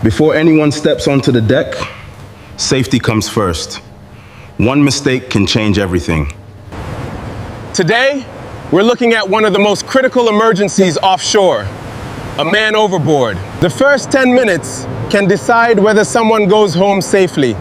Before anyone steps onto the deck, safety comes first. One mistake can change everything. Today, we're looking at one of the most critical emergencies offshore, a man overboard. The first 10 minutes can decide whether someone goes home safely.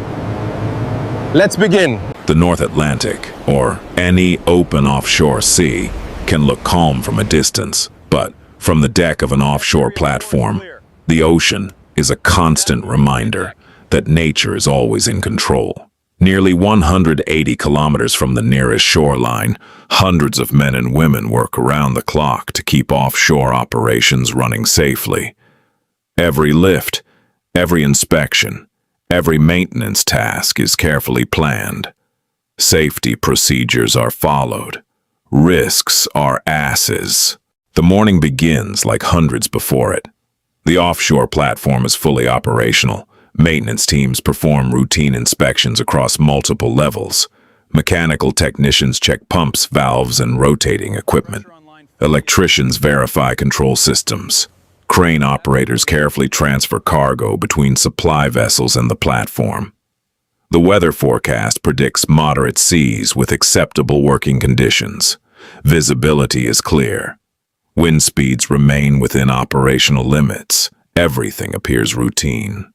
Let's begin. The North Atlantic, or any open offshore sea, can look calm from a distance, but from the deck of an offshore platform, the ocean is a constant reminder that nature is always in control. Nearly 180 kilometers from the nearest shoreline, hundreds of men and women work around the clock to keep offshore operations running safely. Every lift, every inspection, every maintenance task is carefully planned. Safety procedures are followed. Risks are asses. The morning begins like hundreds before it. The offshore platform is fully operational. Maintenance teams perform routine inspections across multiple levels. Mechanical technicians check pumps, valves, and rotating equipment. Electricians verify control systems. Crane operators carefully transfer cargo between supply vessels and the platform. The weather forecast predicts moderate seas with acceptable working conditions. Visibility is clear. Wind speeds remain within operational limits. Everything appears routine.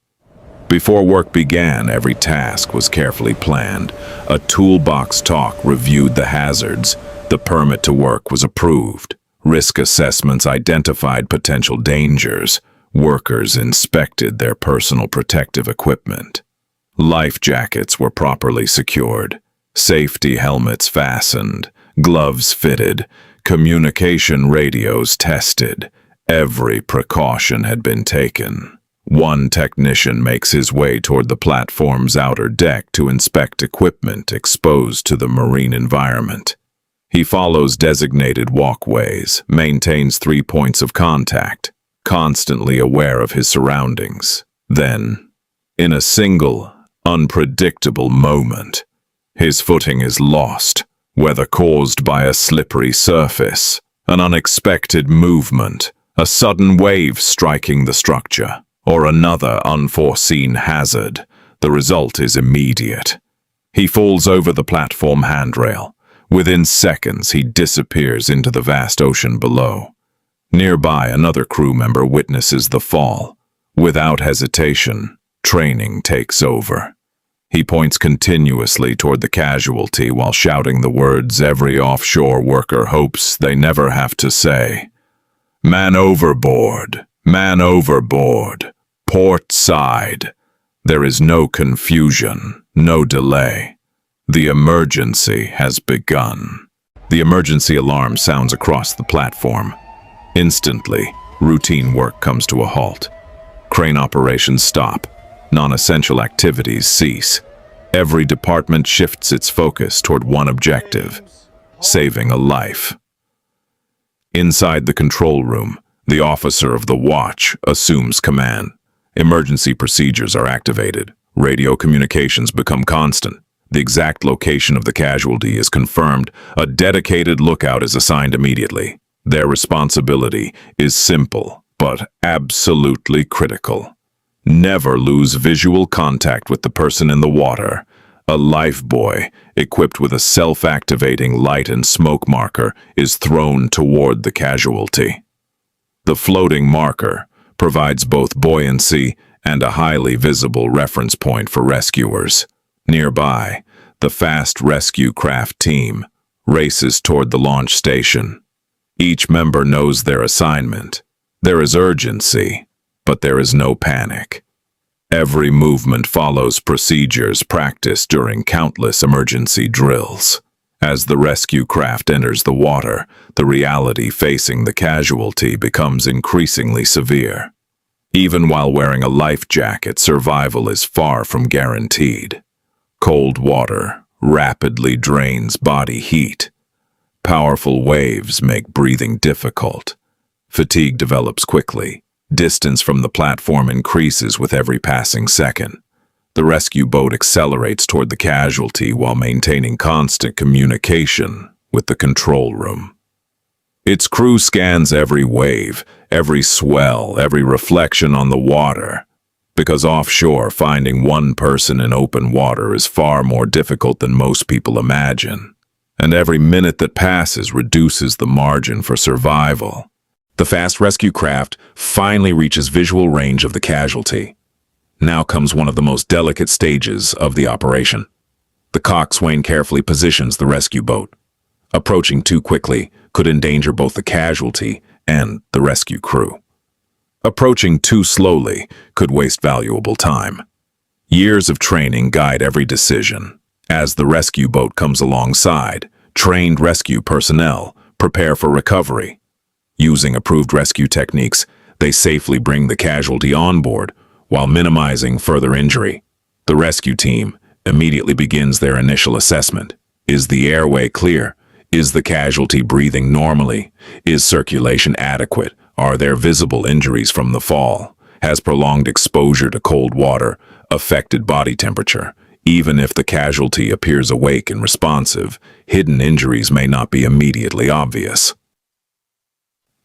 Before work began, every task was carefully planned. A toolbox talk reviewed the hazards. The permit to work was approved. Risk assessments identified potential dangers. Workers inspected their personal protective equipment. Life jackets were properly secured. Safety helmets fastened. Gloves fitted. Communication radios tested. Every precaution had been taken. One technician makes his way toward the platform's outer deck to inspect equipment exposed to the marine environment. He follows designated walkways, maintains 3 points of contact, constantly aware of his surroundings. Then, in a single, unpredictable moment, his footing is lost, whether caused by a slippery surface, an unexpected movement, a sudden wave striking the structure, or another unforeseen hazard. The result is immediate. He falls over the platform handrail. Within seconds, he disappears into the vast ocean below. Nearby, another crew member witnesses the fall. Without hesitation, training takes over. He points continuously toward the casualty while shouting the words every offshore worker hopes they never have to say. Man overboard! Man overboard! Port side. There is no confusion, no delay. The emergency has begun. The emergency alarm sounds across the platform. Instantly, routine work comes to a halt. Crane operations stop. Non-essential activities cease. Every department shifts its focus toward one objective: saving a life. Inside the control room, the officer of the watch assumes command. Emergency procedures are activated. Radio communications become constant. The exact location of the casualty is confirmed. A dedicated lookout is assigned immediately. Their responsibility is simple, but absolutely critical. Never lose visual contact with the person in the water. A lifebuoy, equipped with a self-activating light and smoke marker, is thrown toward the casualty. The floating marker provides both buoyancy and a highly visible reference point for rescuers. Nearby, the fast rescue craft team races toward the launch station. Each member knows their assignment. There is urgency, but there is no panic. Every movement follows procedures practiced during countless emergency drills. As the rescue craft enters the water, the reality facing the casualty becomes increasingly severe. Even while wearing a life jacket, survival is far from guaranteed. Cold water rapidly drains body heat. Powerful waves make breathing difficult. Fatigue develops quickly. Distance from the platform increases with every passing second. The rescue boat accelerates toward the casualty while maintaining constant communication with the control room. Its crew scans every wave, every swell, every reflection on the water. Because offshore, finding one person in open water is far more difficult than most people imagine. And every minute that passes reduces the margin for survival. The fast rescue craft finally reaches visual range of the casualty. Now comes one of the most delicate stages of the operation. The coxswain carefully positions the rescue boat. Approaching too quickly could endanger both the casualty and the rescue crew. Approaching too slowly could waste valuable time. Years of training guide every decision. As the rescue boat comes alongside, trained rescue personnel prepare for recovery. Using approved rescue techniques, they safely bring the casualty on board while minimizing further injury. The rescue team immediately begins their initial assessment. Is the airway clear? Is the casualty breathing normally? Is circulation adequate? Are there visible injuries from the fall? Has prolonged exposure to cold water affected body temperature? Even if the casualty appears awake and responsive, hidden injuries may not be immediately obvious.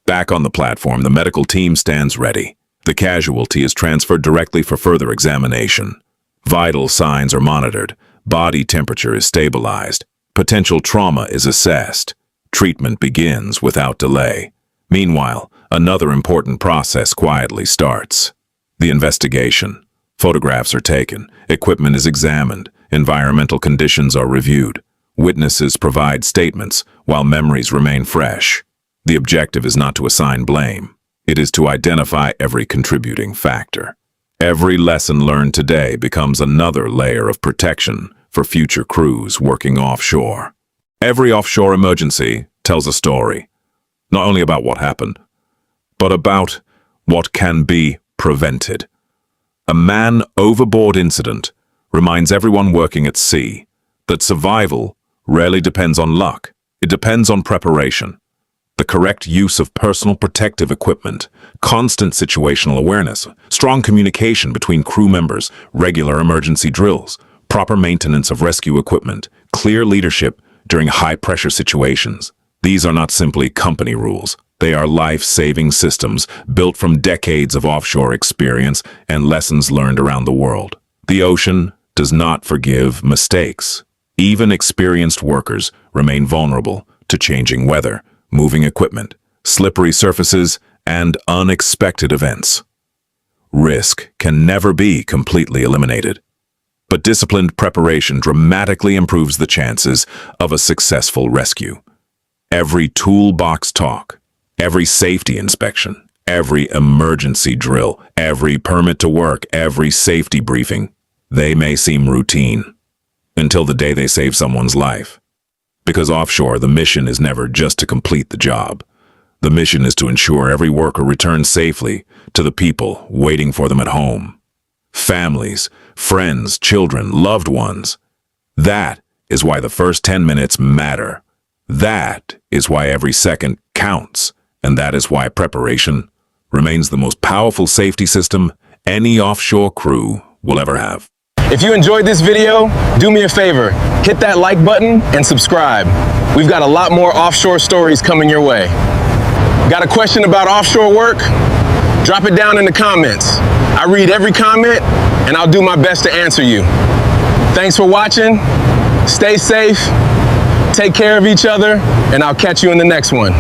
Back on the platform, the medical team stands ready. The casualty is transferred directly for further examination. Vital signs are monitored. Body temperature is stabilized. Potential trauma is assessed. Treatment begins without delay. Meanwhile, another important process quietly starts. The investigation. Photographs are taken. Equipment is examined. Environmental conditions are reviewed. Witnesses provide statements while memories remain fresh. The objective is not to assign blame. It is to identify every contributing factor. Every lesson learned today becomes another layer of protection for future crews working offshore. Every offshore emergency tells a story, not only about what happened, but about what can be prevented. A man overboard incident reminds everyone working at sea that survival rarely depends on luck. It depends on preparation. The correct use of personal protective equipment, constant situational awareness, strong communication between crew members, regular emergency drills, proper maintenance of rescue equipment, clear leadership during high-pressure situations. These are not simply company rules. They are life-saving systems built from decades of offshore experience and lessons learned around the world. The ocean does not forgive mistakes. Even experienced workers remain vulnerable to changing weather, moving equipment, slippery surfaces, and unexpected events. Risk can never be completely eliminated, but disciplined preparation dramatically improves the chances of a successful rescue. Every toolbox talk, every safety inspection, every emergency drill, every permit to work, every safety briefing, they may seem routine until the day they save someone's life. Because offshore, the mission is never just to complete the job. The mission is to ensure every worker returns safely to the people waiting for them at home. Families, friends, children, loved ones. That is why the first 10 minutes matter. That is why every second counts. And that is why preparation remains the most powerful safety system any offshore crew will ever have. If you enjoyed this video, do me a favor, hit that like button and subscribe. We've got a lot more offshore stories coming your way. Got a question about offshore work? Drop it down in the comments. I read every comment and I'll do my best to answer you. Thanks for watching. Stay safe, take care of each other, and I'll catch you in the next one.